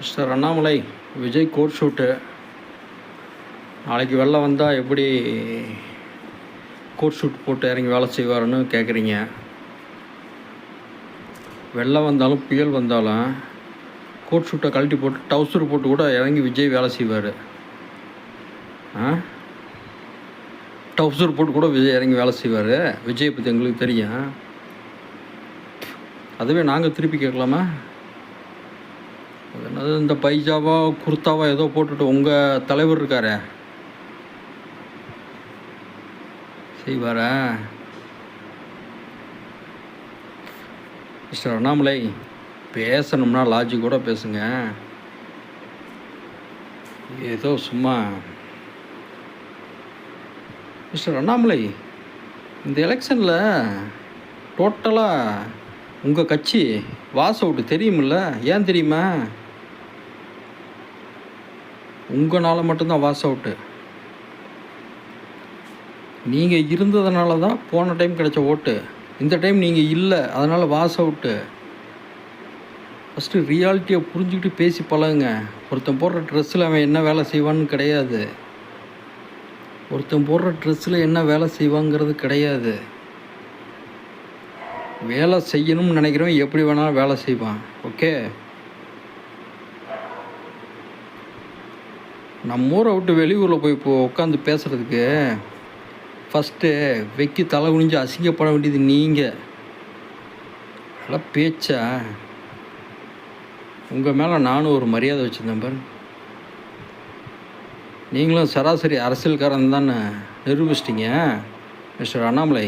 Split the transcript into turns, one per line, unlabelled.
Mister Annamalai, Vijay GOAT shoot நாளைக்கு வெளில வந்தால் எப்படி கோட் ஷூட் போட்டு இறங்கி வேலை செய்வாருன்னு கேட்குறீங்க. வெள்ளம் வந்தாலும் புயல் வந்தாலும் கோட் ஷூட்டை கழட்டி போட்டு டவுசர் போட்டு கூட இறங்கி விஜய் வேலை செய்வார். டவுசர் போட்டு கூட விஜய் இறங்கி வேலை செய்வார். விஜய் பற்றி எங்களுக்கு தெரியும். அதுவே நாங்கள் திருப்பி கேட்கலாமா? என்னது இந்த பைஜாவா குர்த்தாவா ஏதோ போட்டுட்டு உங்கள் தலைவர் இருக்காரே செய்வாரா? மிஸ்டர் அண்ணாமலை, பேசணும்னா லாஜிக் கூட பேசுங்க. ஏதோ சும்மா. மிஸ்டர் அண்ணாமலை, இந்த எலெக்ஷனில் டோட்டலாக உங்கள் கட்சி வாஸ் அவுட்டு தெரியுமில்ல? ஏன் தெரியுமா? உங்களால் மட்டும்தான் வாஸ் அவுட்டு. நீங்கள் இருந்ததுனால தான் போன டைம் கிடைச்ச ஓட்டு. இந்த டைம் நீங்கள் இல்லை, அதனால் வாஸ் அவுட்டு. ஃபஸ்ட்டு ரியாலிட்டியை புரிஞ்சுக்கிட்டு பேசி பழகுங்க. ஒருத்தன் போடுற ட்ரெஸ்ஸில் அவன் என்ன வேலை செய்வான்னு கிடையாது. ஒருத்தன் போடுற ட்ரெஸ்ஸில் என்ன வேலை செய்வாங்கிறது கிடையாது. வேலை செய்யணும்னு நினைக்கிறவன் எப்படி வேணாலும் வேலை செய்வான். ஓகே, நம்ம ஊரை விட்டு வெளியூரில் போய் இப்போ உட்காந்து பேசுகிறதுக்கு ஃபஸ்ட்டு வெக்கி தலை குனிஞ்சு அசிங்கப்பட வேண்டியது நீங்கள். அதெல்லாம் பேச்சா? உங்கள் மேலே நானும் ஒரு மரியாதை வச்சுருந்தேன் பாரு. நீங்களும் சராசரி அரசியல்காரன் தானே நிரூபிச்சிட்டிங்க மிஸ்டர் அண்ணாமலை.